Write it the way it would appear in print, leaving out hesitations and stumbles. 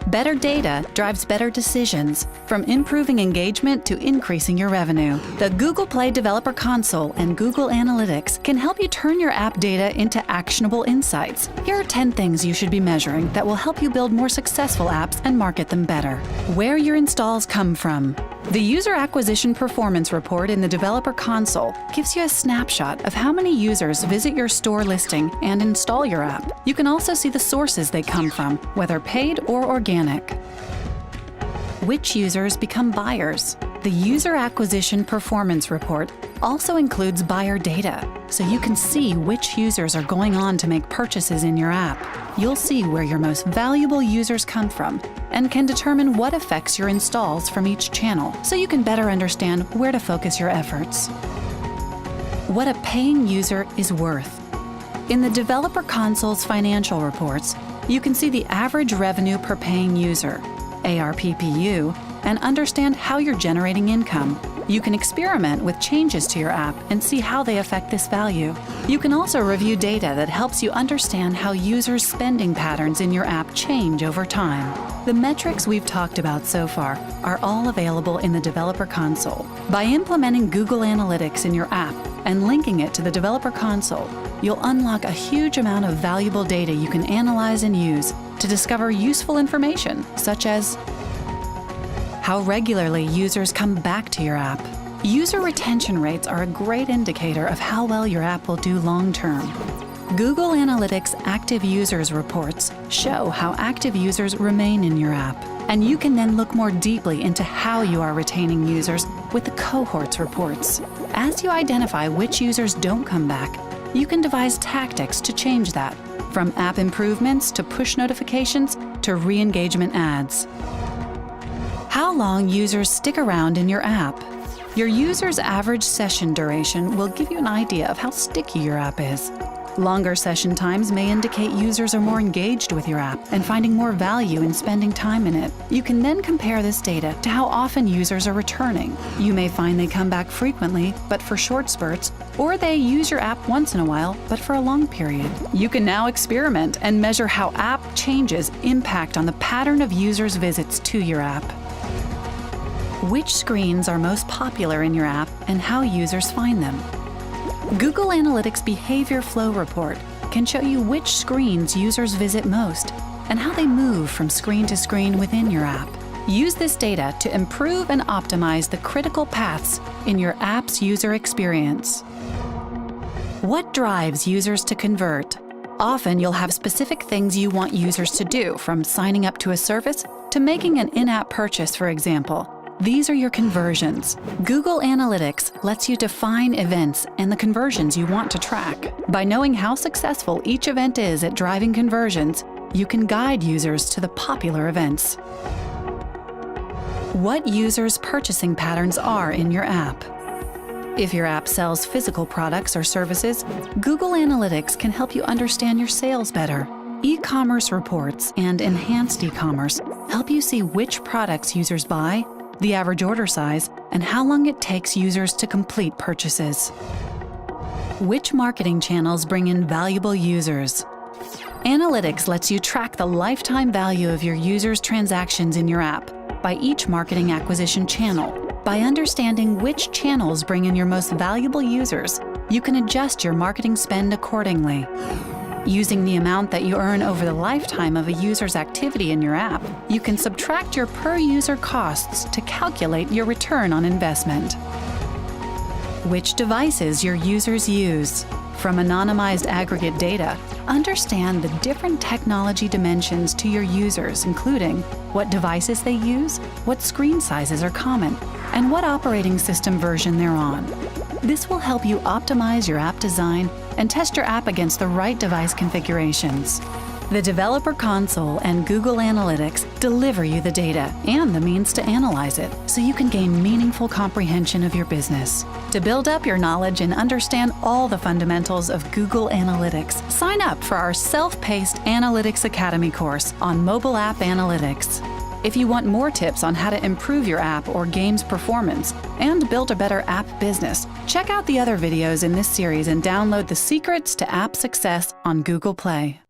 Better data drives better decisions, from improving engagement to increasing your revenue. The Google Play Developer Console and Google Analytics can help you turn your app data into actionable insights. Here are 10 things you should be measuring that will help you build more successful apps and market them better. Where your installs come from. The User Acquisition Performance Report in the Developer Console gives you a snapshot of how many users visit your store listing and install your app. You can also see the sources they come from, whether paid or organic. Which users become buyers? The User Acquisition Performance Report also includes buyer data, so you can see which users are going on to make purchases in your app. You'll see where your most valuable users come from and can determine what affects your installs from each channel, so you can better understand where to focus your efforts. What a paying user is worth. In the Developer Console's financial reports, you can see the average revenue per paying user, ARPPU, and understand how you're generating income. You can experiment with changes to your app and see how they affect this value. You can also review data that helps you understand how users' spending patterns in your app change over time. The metrics we've talked about so far are all available in the Developer Console. By implementing Google Analytics in your app and linking it to the Developer Console, you'll unlock a huge amount of valuable data you can analyze and use to discover useful information, such as how regularly users come back to your app. User retention rates are a great indicator of how well your app will do long-term. Google Analytics Active Users reports show how active users remain in your app, and you can then look more deeply into how you are retaining users with the Cohorts reports. As you identify which users don't come back, you can devise tactics to change that, from app improvements to push notifications to re-engagement ads. How long users stick around in your app. Your user's average session duration will give you an idea of how sticky your app is. Longer session times may indicate users are more engaged with your app and finding more value in spending time in it. You can then compare this data to how often users are returning. You may find they come back frequently, but for short spurts, or they use your app once in a while, but for a long period. You can now experiment and measure how app changes impact on the pattern of users' visits to your app. Which screens are most popular in your app and how users find them. Google Analytics Behavior Flow Report can show you which screens users visit most and how they move from screen to screen within your app. Use this data to improve and optimize the critical paths in your app's user experience. What drives users to convert? Often you'll have specific things you want users to do, from signing up to a service to making an in-app purchase, for example. These are your conversions. Google Analytics lets you define events and the conversions you want to track. By knowing how successful each event is at driving conversions, you can guide users to the popular events. What users' purchasing patterns are in your app. If your app sells physical products or services, Google Analytics can help you understand your sales better. E-commerce reports and enhanced e-commerce help you see which products users buy, the average order size, and how long it takes users to complete purchases. Which marketing channels bring in valuable users? Analytics lets you track the lifetime value of your users' transactions in your app by each marketing acquisition channel. By understanding which channels bring in your most valuable users, you can adjust your marketing spend accordingly. Using the amount that you earn over the lifetime of a user's activity in your app, you can subtract your per-user costs to calculate your return on investment. Which devices your users use. From anonymized aggregate data, understand the different technology dimensions to your users, including what devices they use, what screen sizes are common, and what operating system version they're on. This will help you optimize your app design and test your app against the right device configurations. The Developer Console and Google Analytics deliver you the data and the means to analyze it, so you can gain meaningful comprehension of your business. To build up your knowledge and understand all the fundamentals of Google Analytics, sign up for our self-paced Analytics Academy course on mobile app analytics. If you want more tips on how to improve your app or game's performance and build a better app business, check out the other videos in this series and download the Secrets to App Success on Google Play.